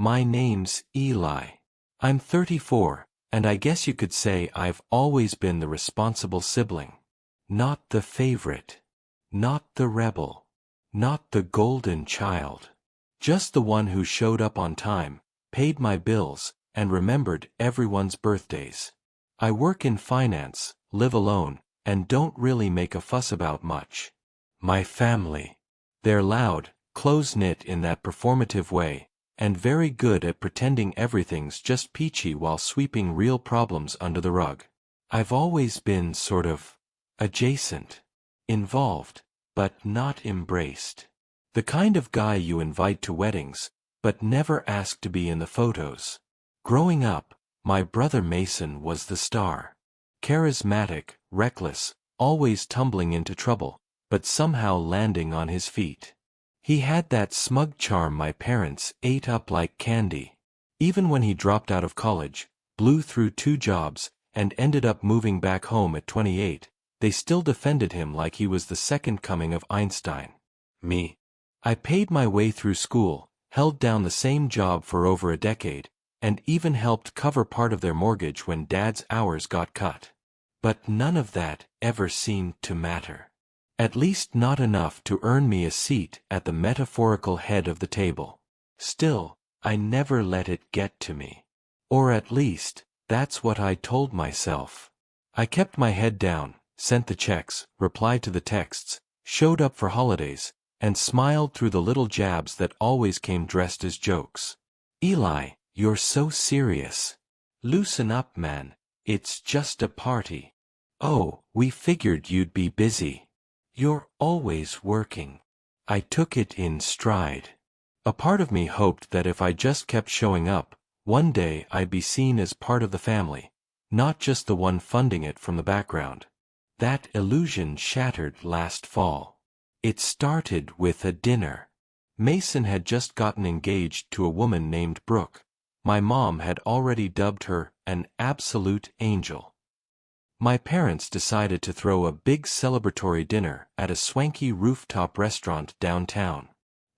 My name's Eli. I'm 34, and I guess you could say I've always been the responsible sibling. Not the favorite. Not the rebel. Not the golden child. Just the one who showed up on time, paid my bills, and remembered everyone's birthdays. I work in finance, live alone, and don't really make a fuss about much. My family. They're loud, close-knit in that performative way, and very good at pretending everything's just peachy while sweeping real problems under the rug. I've always been sort of adjacent, involved, but not embraced. The kind of guy you invite to weddings, but never ask to be in the photos. Growing up, my brother Mason was the star. Charismatic, reckless, always tumbling into trouble, but somehow landing on his feet. He had that smug charm my parents ate up like candy. Even when he dropped out of college, blew through 2 jobs, and ended up moving back home at 28, they still defended him like he was the second coming of Einstein. Me. I paid my way through school, held down the same job for over a decade, and even helped cover part of their mortgage when Dad's hours got cut. But none of that ever seemed to matter. At least not enough to earn me a seat at the metaphorical head of the table. Still, I never let it get to me. Or at least, that's what I told myself. I kept my head down, sent the checks, replied to the texts, showed up for holidays, and smiled through the little jabs that always came dressed as jokes. Eli, you're so serious. Loosen up, man. It's just a party. Oh, we figured you'd be busy. You're always working. I took it in stride. A part of me hoped that if I just kept showing up, one day I'd be seen as part of the family, not just the one funding it from the background. That illusion shattered last fall. It started with a dinner. Mason had just gotten engaged to a woman named Brooke. My mom had already dubbed her an absolute angel. My parents decided to throw a big celebratory dinner at a swanky rooftop restaurant downtown.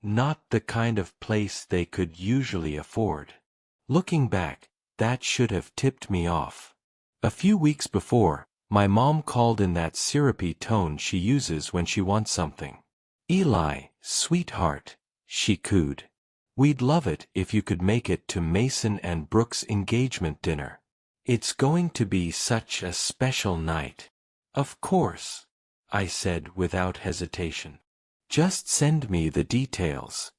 Not the kind of place they could usually afford. Looking back, that should have tipped me off. A few weeks before, my mom called in that syrupy tone she uses when she wants something. Eli, sweetheart, she cooed. We'd love it if you could make it to Mason and Brooke's engagement dinner. It's going to be such a special night. Of course, I said without hesitation. Just send me the details.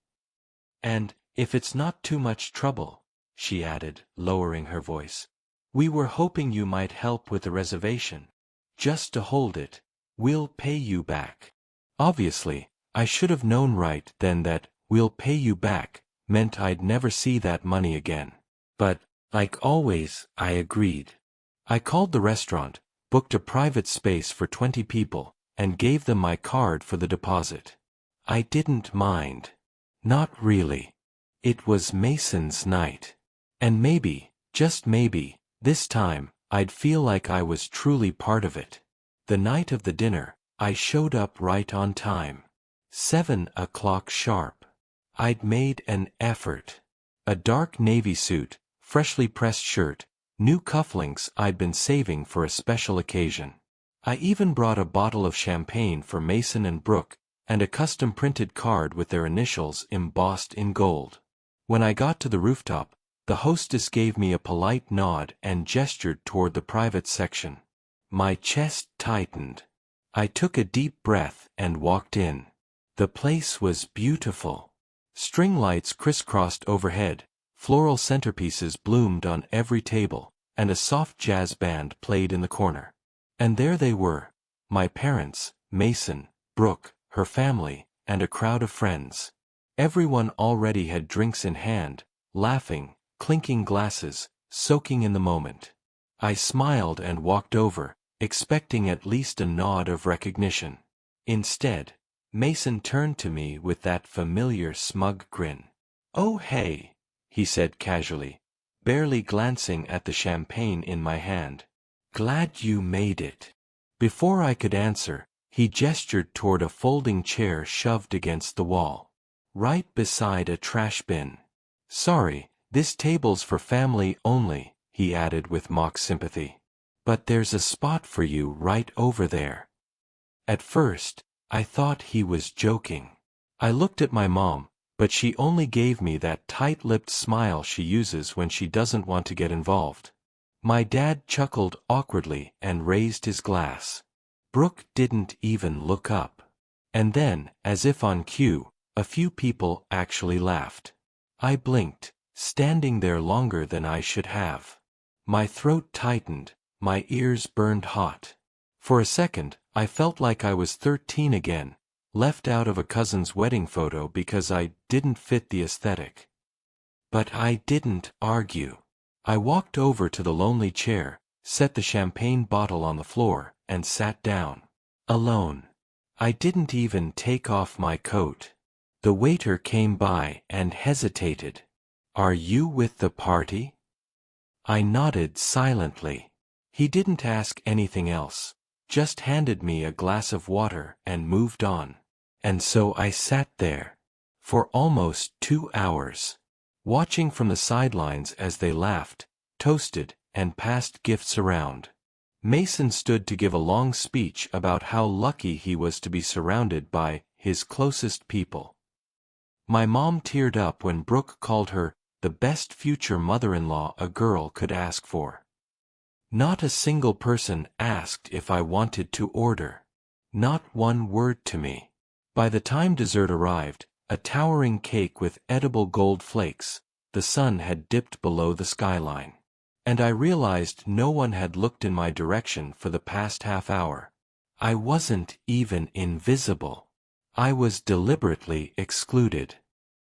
And, if it's not too much trouble, she added, lowering her voice, we were hoping you might help with the reservation. Just to hold it, we'll pay you back. Obviously, I should have known right then that we'll pay you back meant I'd never see that money again. But, like always, I agreed. I called the restaurant, booked a private space for 20 people, and gave them my card for the deposit. I didn't mind. Not really. It was Mason's night. And maybe, just maybe, this time, I'd feel like I was truly part of it. The night of the dinner, I showed up right on time. 7 o'clock sharp. I'd made an effort. A dark navy suit, freshly pressed shirt, new cufflinks I'd been saving for a special occasion. I even brought a bottle of champagne for Mason and Brooke, and a custom-printed card with their initials embossed in gold. When I got to the rooftop, the hostess gave me a polite nod and gestured toward the private section. My chest tightened. I took a deep breath and walked in. The place was beautiful. String lights crisscrossed overhead, floral centerpieces bloomed on every table, and a soft jazz band played in the corner. And there they were, my parents, Mason, Brooke, her family, and a crowd of friends. Everyone already had drinks in hand, laughing, clinking glasses, soaking in the moment. I smiled and walked over, expecting at least a nod of recognition. Instead, Mason turned to me with that familiar smug grin. "Oh hey," he said casually, barely glancing at the champagne in my hand. "Glad you made it." Before I could answer, he gestured toward a folding chair shoved against the wall, right beside a trash bin. "Sorry, This table's for family only, he added with mock sympathy. But there's a spot for you right over there. At first, I thought he was joking. I looked at my mom, but she only gave me that tight-lipped smile she uses when she doesn't want to get involved. My dad chuckled awkwardly and raised his glass. Brooke didn't even look up. And then, as if on cue, a few people actually laughed. I blinked, standing there longer than I should have. My throat tightened, my ears burned hot. For a second, I felt like I was 13 again, left out of a cousin's wedding photo because I didn't fit the aesthetic. But I didn't argue. I walked over to the lonely chair, set the champagne bottle on the floor, and sat down. Alone. I didn't even take off my coat. The waiter came by and hesitated. "Are you with the party?" I nodded silently. He didn't ask anything else, just handed me a glass of water and moved on. And so I sat there. For almost 2 hours. Watching from the sidelines as they laughed, toasted, and passed gifts around. Mason stood to give a long speech about how lucky he was to be surrounded by his closest people. My mom teared up when Brooke called her the best future mother-in-law a girl could ask for. Not a single person asked if I wanted to order. Not one word to me. By the time dessert arrived, a towering cake with edible gold flakes, the sun had dipped below the skyline. And I realized no one had looked in my direction for the past half hour. I wasn't even invisible. I was deliberately excluded.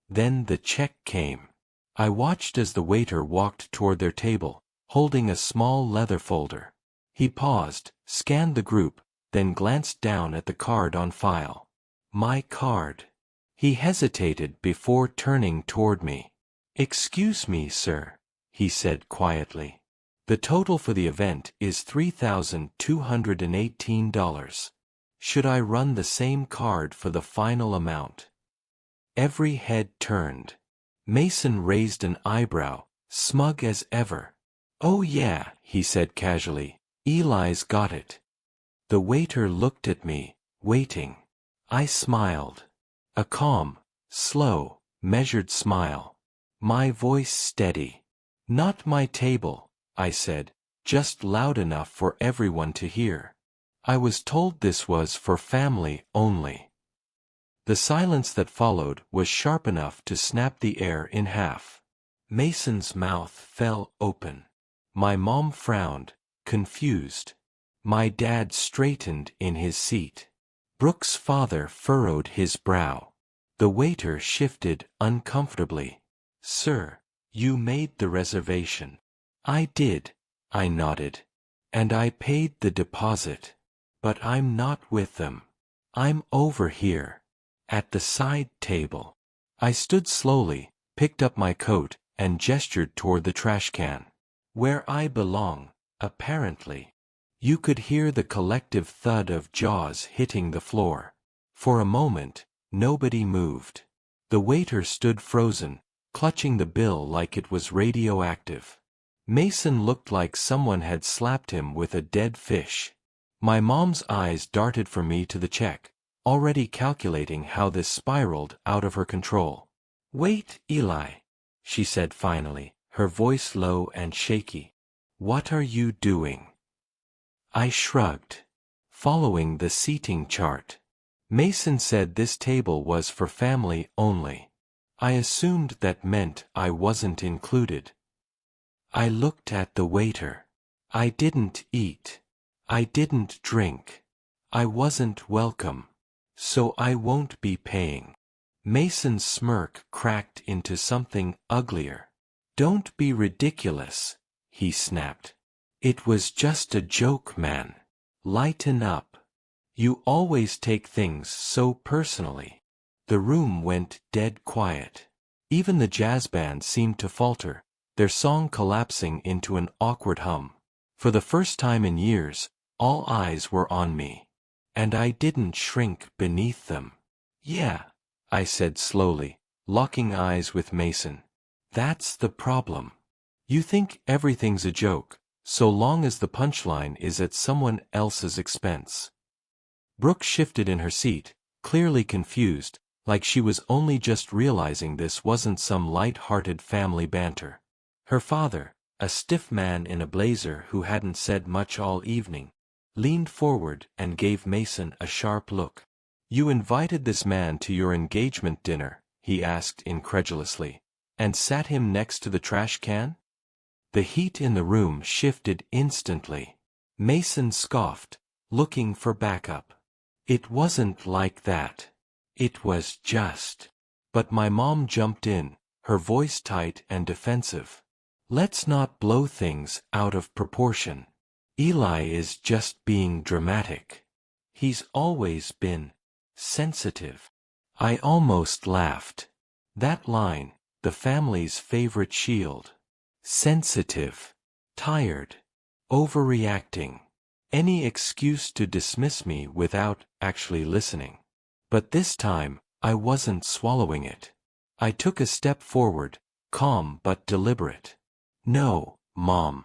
Then the check came. I watched as the waiter walked toward their table, holding a small leather folder. He paused, scanned the group, then glanced down at the card on file. My card. He hesitated before turning toward me. "Excuse me, sir," he said quietly. "The total for the event is $3,218. Should I run the same card for the final amount?" Every head turned. Mason raised an eyebrow, smug as ever. "Oh yeah," he said casually, "Eli's got it." The waiter looked at me, waiting. I smiled. A calm, slow, measured smile. My voice steady. "Not my table," I said, just loud enough for everyone to hear. I was told this was for family only. The silence that followed was sharp enough to snap the air in half. Mason's mouth fell open. My mom frowned, confused. My dad straightened in his seat. Brooke's father furrowed his brow. The waiter shifted uncomfortably. "Sir, you made the reservation." "I did," I nodded. "And I paid the deposit. But I'm not with them. I'm over here. At the side table." I stood slowly, picked up my coat, and gestured toward the trash can. "Where I belong, apparently." You could hear the collective thud of jaws hitting the floor. For a moment, nobody moved. The waiter stood frozen, clutching the bill like it was radioactive. Mason looked like someone had slapped him with a dead fish. My mom's eyes darted from me to the check, already calculating how this spiraled out of her control. "Wait, Eli," she said finally, her voice low and shaky. "What are you doing?" I shrugged. "Following the seating chart. Mason said this table was for family only. I assumed that meant I wasn't included." I looked at the waiter. I didn't eat. I didn't drink. I wasn't welcome. So I won't be paying. Mason's smirk cracked into something uglier. "Don't be ridiculous," he snapped. "It was just a joke, man. Lighten up. You always take things so personally." The room went dead quiet. Even the jazz band seemed to falter, their song collapsing into an awkward hum. For the first time in years, all eyes were on me. And I didn't shrink beneath them. "Yeah," I said slowly, locking eyes with Mason. That's the problem. You think everything's a joke, so long as the punchline is at someone else's expense. Brooke shifted in her seat, clearly confused, like she was only just realizing this wasn't some light-hearted family banter. Her father, a stiff man in a blazer who hadn't said much all evening, leaned forward and gave Mason a sharp look. "You invited this man to your engagement dinner?" he asked incredulously, "and sat him next to the trash can?" The heat in the room shifted instantly. Mason scoffed, looking for backup. "It wasn't like that. It was just..." But my mom jumped in, her voice tight and defensive. "Let's not blow things out of proportion. Eli is just being dramatic. He's always been sensitive." I almost laughed. That line, the family's favorite shield. Sensitive. Tired. Overreacting. Any excuse to dismiss me without actually listening. But this time, I wasn't swallowing it. I took a step forward, calm but deliberate. "No, Mom.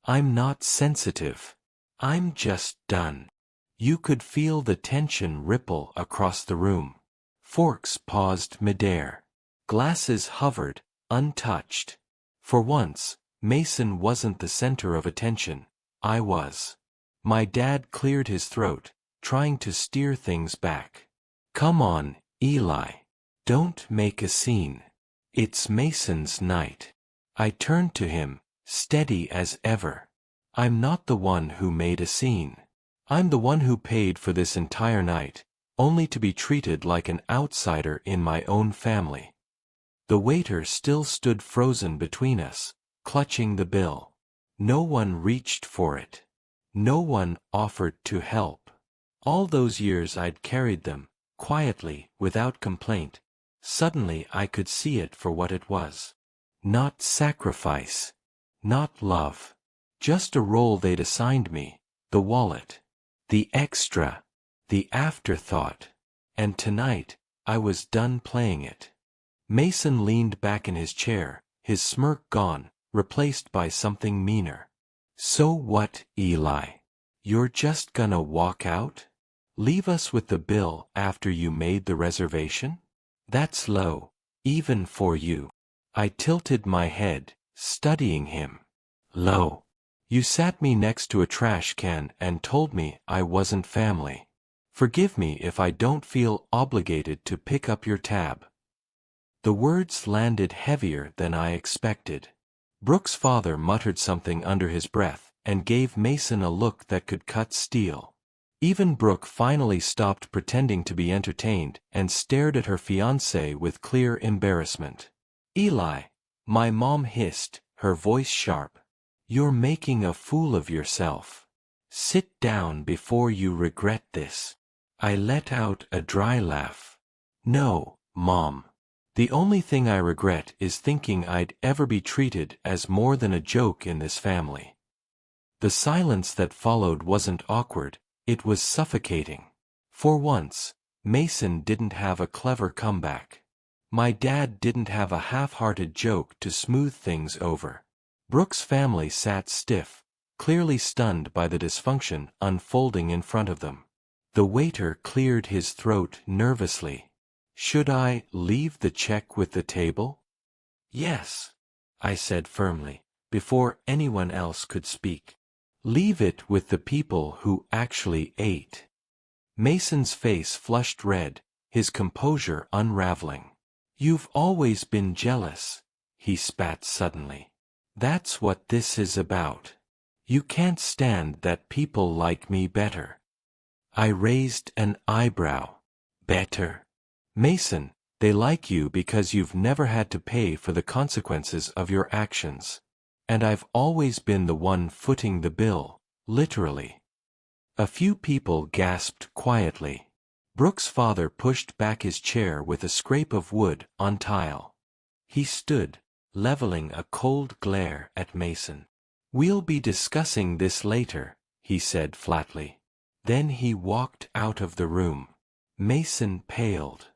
I'm not sensitive. I'm just done." You could feel the tension ripple across the room. Forks paused midair. Glasses hovered, untouched. For once, Mason wasn't the center of attention. I was. My dad cleared his throat, trying to steer things back. "Come on, Eli. Don't make a scene. It's Mason's night." I turned to him, steady as ever. "I'm not the one who made a scene. I'm the one who paid for this entire night, only to be treated like an outsider in my own family." The waiter still stood frozen between us, clutching the bill. No one reached for it. No one offered to help. All those years I'd carried them, quietly, without complaint. Suddenly I could see it for what it was. Not sacrifice. Not love. Just a role they'd assigned me, the wallet. The extra. The afterthought. And tonight, I was done playing it. Mason leaned back in his chair, his smirk gone, replaced by something meaner. "So what, Eli? You're just gonna walk out? Leave us with the bill after you made the reservation? That's low, even for you." I tilted my head, studying him. "Low. You sat me next to a trash can and told me I wasn't family. Forgive me if I don't feel obligated to pick up your tab." The words landed heavier than I expected. Brooke's father muttered something under his breath and gave Mason a look that could cut steel. Even Brooke finally stopped pretending to be entertained and stared at her fiancé with clear embarrassment. "Eli," my mom hissed, her voice sharp. "You're making a fool of yourself. Sit down before you regret this." I let out a dry laugh. "No, Mom. The only thing I regret is thinking I'd ever be treated as more than a joke in this family." The silence that followed wasn't awkward, it was suffocating. For once, Mason didn't have a clever comeback. My dad didn't have a half-hearted joke to smooth things over. Brooke's family sat stiff, clearly stunned by the dysfunction unfolding in front of them. The waiter cleared his throat nervously. "Should I leave the check with the table?" "Yes," I said firmly, before anyone else could speak. "Leave it with the people who actually ate." Mason's face flushed red, his composure unraveling. "You've always been jealous," he spat suddenly. "That's what this is about. You can't stand that people like me better." I raised an eyebrow. "Better? Mason, they like you because you've never had to pay for the consequences of your actions. And I've always been the one footing the bill, literally." A few people gasped quietly. Brooke's father pushed back his chair with a scrape of wood on tile. He stood, leveling a cold glare at Mason. "We'll be discussing this later," he said flatly. Then he walked out of the room. Mason paled.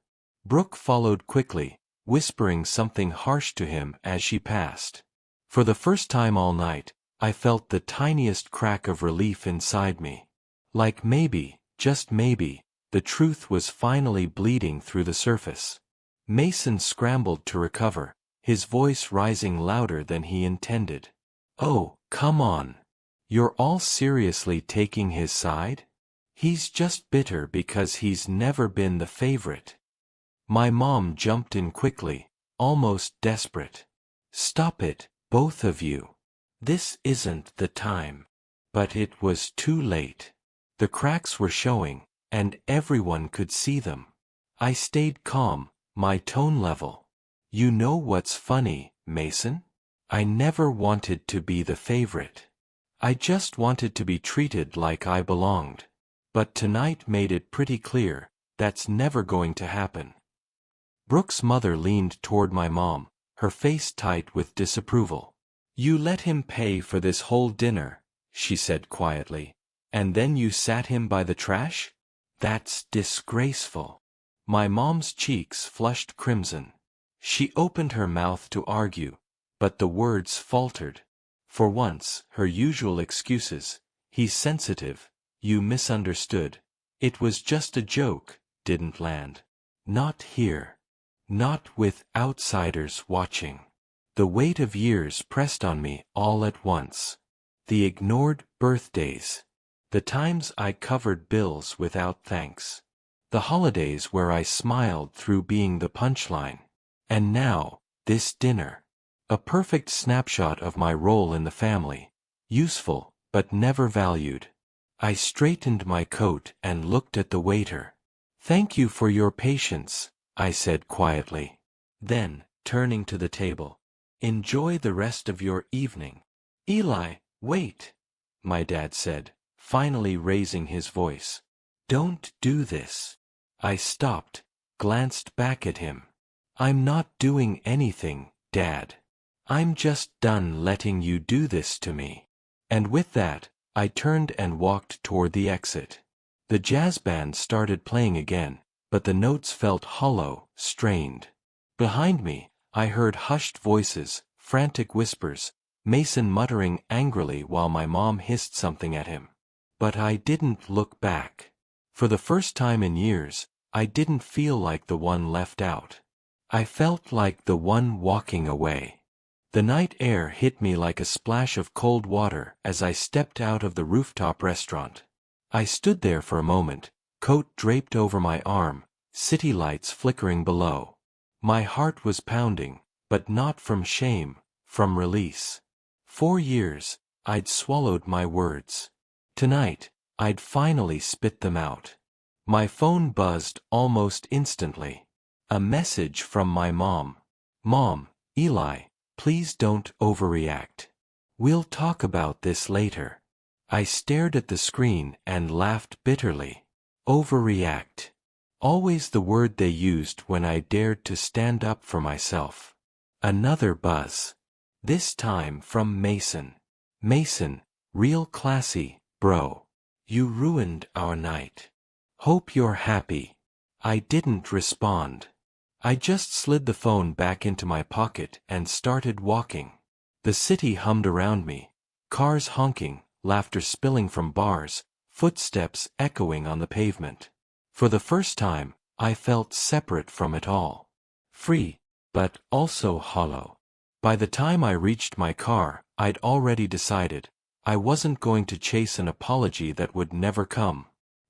Brooke followed quickly, whispering something harsh to him as she passed. For the first time all night, I felt the tiniest crack of relief inside me. Like maybe, just maybe, the truth was finally bleeding through the surface. Mason scrambled to recover, his voice rising louder than he intended. "Oh, come on. You're all seriously taking his side? He's just bitter because he's never been the favorite." My mom jumped in quickly, almost desperate. "Stop it, both of you. This isn't the time." But it was too late. The cracks were showing, and everyone could see them. I stayed calm, my tone level. "You know what's funny, Mason? I never wanted to be the favorite. I just wanted to be treated like I belonged. But tonight made it pretty clear, that's never going to happen." Brooke's mother leaned toward my mom, her face tight with disapproval. "You let him pay for this whole dinner," she said quietly, "and then you sat him by the trash? That's disgraceful." My mom's cheeks flushed crimson. She opened her mouth to argue, but the words faltered. For once, her usual excuses, "He's sensitive, you misunderstood. It was just a joke," didn't land. Not here. Not with outsiders watching. The weight of years pressed on me all at once. The ignored birthdays. The times I covered bills without thanks. The holidays where I smiled through being the punchline. And now, this dinner. A perfect snapshot of my role in the family. Useful, but never valued. I straightened my coat and looked at the waiter. "Thank you for your patience," I said quietly. Then, turning to the table, "Enjoy the rest of your evening." "Eli, wait," my dad said, finally raising his voice. "Don't do this." I stopped, glanced back at him. "I'm not doing anything, Dad. I'm just done letting you do this to me." And with that, I turned and walked toward the exit. The jazz band started playing again, but the notes felt hollow, strained. Behind me, I heard hushed voices, frantic whispers, Mason muttering angrily while my mom hissed something at him. But I didn't look back. For the first time in years, I didn't feel like the one left out. I felt like the one walking away. The night air hit me like a splash of cold water as I stepped out of the rooftop restaurant. I stood there for a moment, coat draped over my arm, city lights flickering below. My heart was pounding, but not from shame, from release. 4 years, I'd swallowed my words. Tonight, I'd finally spit them out. My phone buzzed almost instantly. A message from my mom. "Mom, Eli, please don't overreact. We'll talk about this later." I stared at the screen and laughed bitterly. Overreact. Always the word they used when I dared to stand up for myself. Another buzz. This time from Mason. "Mason, real classy, bro. You ruined our night. Hope you're happy." I didn't respond. I just slid the phone back into my pocket and started walking. The city hummed around me. Cars honking, laughter spilling from bars, footsteps echoing on the pavement. For the first time, I felt separate from it all. Free, but also hollow. By the time I reached my car, I'd already decided, I wasn't going to chase an apology that would never come.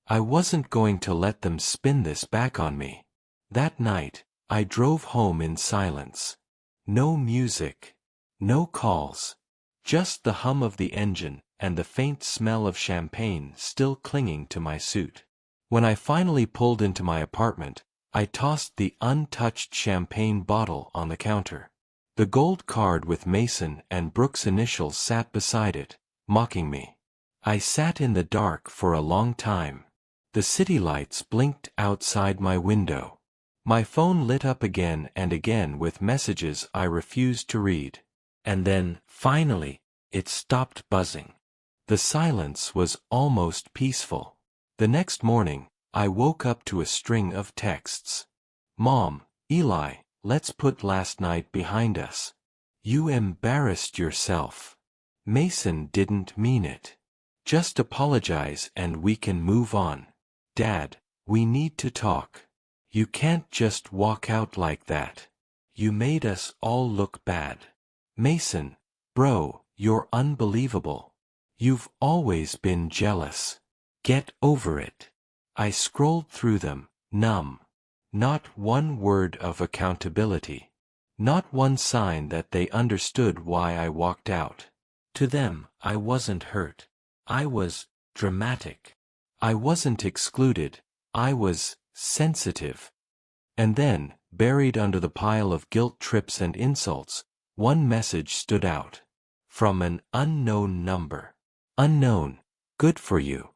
I wasn't going to let them spin this back on me. That night, I drove home in silence. No music. No calls. Just the hum of the engine and the faint smell of champagne still clinging to my suit. When I finally pulled into my apartment, I tossed the untouched champagne bottle on the counter. The gold card with Mason and Brooke's initials sat beside it, mocking me. I sat in the dark for a long time. The city lights blinked outside my window. My phone lit up again and again with messages I refused to read. And then, finally, it stopped buzzing. The silence was almost peaceful. The next morning, I woke up to a string of texts. "Mom, Eli, let's put last night behind us. You embarrassed yourself. Mason didn't mean it. Just apologize and we can move on. Dad, we need to talk. You can't just walk out like that. You made us all look bad. Mason, bro, you're unbelievable. You've always been jealous. Get over it. I scrolled through them, numb. Not one word of accountability. Not one sign that they understood why I walked out. To them, I wasn't hurt. I was dramatic. I wasn't excluded. I was sensitive. And then, buried under the pile of guilt trips and insults, one message stood out. From an unknown number. Unknown. Good for you.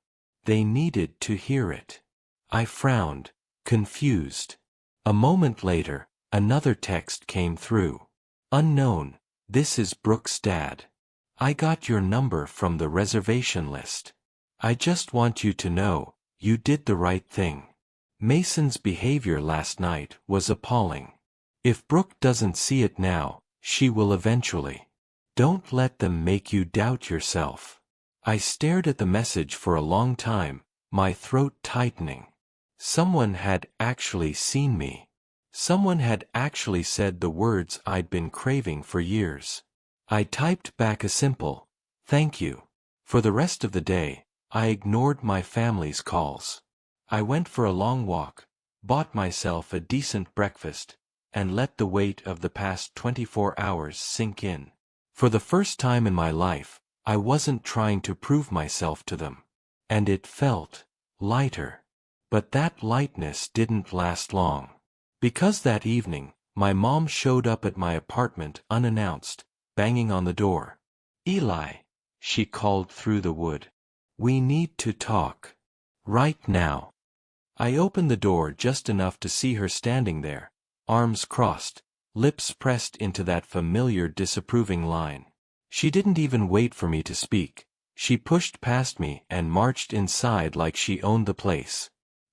They needed to hear it. I frowned, confused. A moment later, another text came through. Unknown, this is Brooke's dad. I got your number from the reservation list. I just want you to know, you did the right thing. Mason's behavior last night was appalling. If Brooke doesn't see it now, she will eventually. Don't let them make you doubt yourself. I stared at the message for a long time, my throat tightening. Someone had actually seen me. Someone had actually said the words I'd been craving for years. I typed back a simple, thank you. For the rest of the day, I ignored my family's calls. I went for a long walk, bought myself a decent breakfast, and let the weight of the past 24 hours sink in. For the first time in my life, I wasn't trying to prove myself to them. And it felt lighter. But that lightness didn't last long. Because that evening, my mom showed up at my apartment unannounced, banging on the door. Eli, she called through the wood. We need to talk. Right now. I opened the door just enough to see her standing there, arms crossed, lips pressed into that familiar disapproving line. She didn't even wait for me to speak. She pushed past me and marched inside like she owned the place.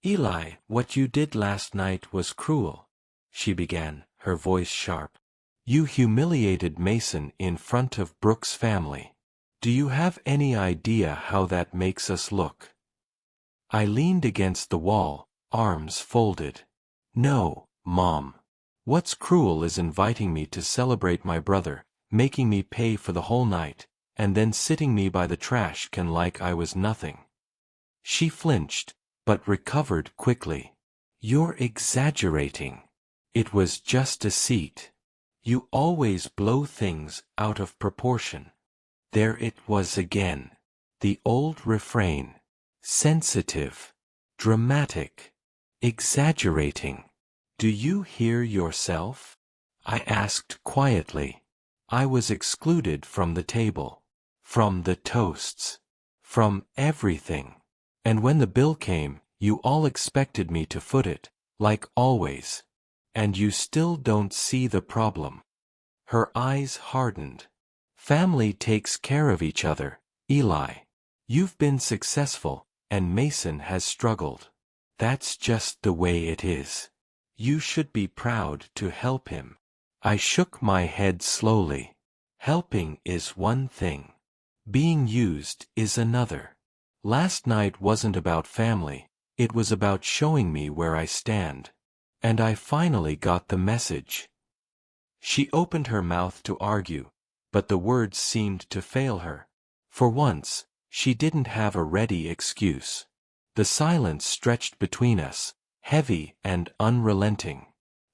Eli, what you did last night was cruel, she began, her voice sharp. You humiliated Mason in front of Brooke's family. Do you have any idea how that makes us look? I leaned against the wall, arms folded. No, Mom. What's cruel is inviting me to celebrate my brother, making me pay for the whole night, and then sitting me by the trash can like I was nothing. She flinched, but recovered quickly. You're exaggerating. It was just a seat. You always blow things out of proportion. There it was again. The old refrain. Sensitive. Dramatic. Exaggerating. Do you hear yourself? I asked quietly. I was excluded from the table. From the toasts. From everything. And when the bill came, you all expected me to foot it, like always. And you still don't see the problem. Her eyes hardened. Family takes care of each other, Eli. You've been successful, and Mason has struggled. That's just the way it is. You should be proud to help him. I shook my head slowly. Helping is one thing. Being used is another. Last night wasn't about family, it was about showing me where I stand. And I finally got the message. She opened her mouth to argue, but the words seemed to fail her. For once, she didn't have a ready excuse. The silence stretched between us, heavy and unrelenting.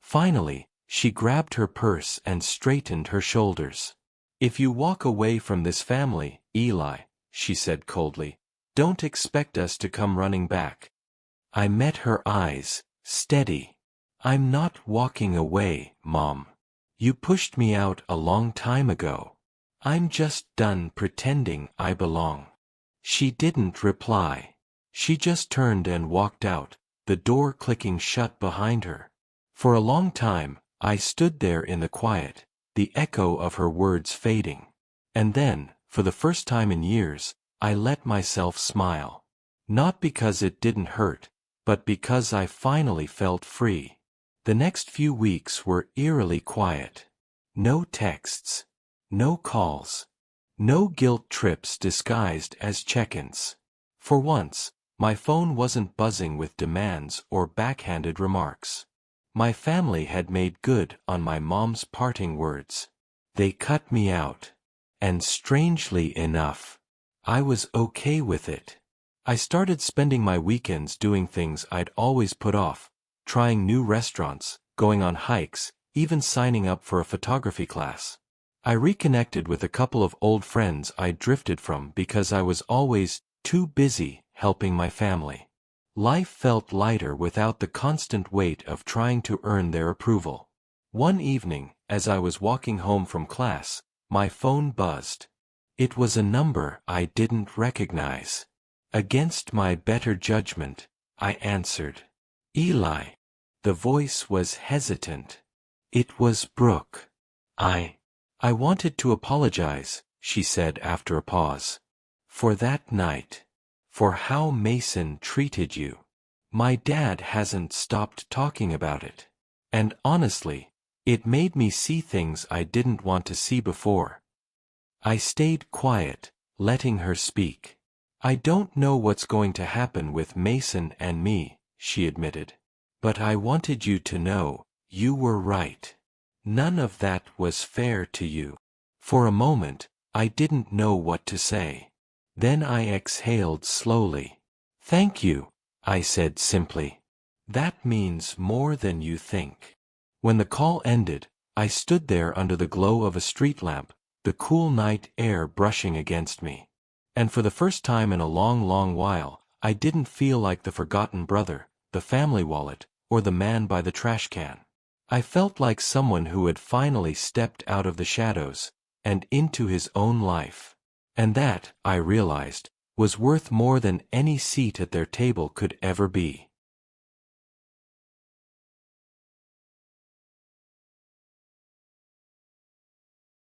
Finally, she grabbed her purse and straightened her shoulders. If you walk away from this family, Eli, she said coldly, don't expect us to come running back. I met her eyes, steady. I'm not walking away, Mom. You pushed me out a long time ago. I'm just done pretending I belong. She didn't reply. She just turned and walked out, the door clicking shut behind her. For a long time, I stood there in the quiet, the echo of her words fading. And then, for the first time in years, I let myself smile. Not because it didn't hurt, but because I finally felt free. The next few weeks were eerily quiet. No texts. No calls. No guilt trips disguised as check-ins. For once, my phone wasn't buzzing with demands or backhanded remarks. My family had made good on my mom's parting words. They cut me out. And strangely enough, I was okay with it. I started spending my weekends doing things I'd always put off, trying new restaurants, going on hikes, even signing up for a photography class. I reconnected with a couple of old friends I'd drifted from because I was always too busy helping my family. Life felt lighter without the constant weight of trying to earn their approval. One evening, as I was walking home from class, my phone buzzed. It was a number I didn't recognize. Against my better judgment, I answered. Eli. The voice was hesitant. It was Brooke. I wanted to apologize, she said after a pause. For that night. For how Mason treated you. My dad hasn't stopped talking about it. And honestly, it made me see things I didn't want to see before. I stayed quiet, letting her speak. I don't know what's going to happen with Mason and me, she admitted. But I wanted you to know, you were right. None of that was fair to you. For a moment, I didn't know what to say. Then I exhaled slowly. Thank you, I said simply. That means more than you think. When the call ended, I stood there under the glow of a street lamp, the cool night air brushing against me. And for the first time in a long while, I didn't feel like the forgotten brother, the family wallet, or the man by the trash can. I felt like someone who had finally stepped out of the shadows and into his own life. And that, I realized, was worth more than any seat at their table could ever be.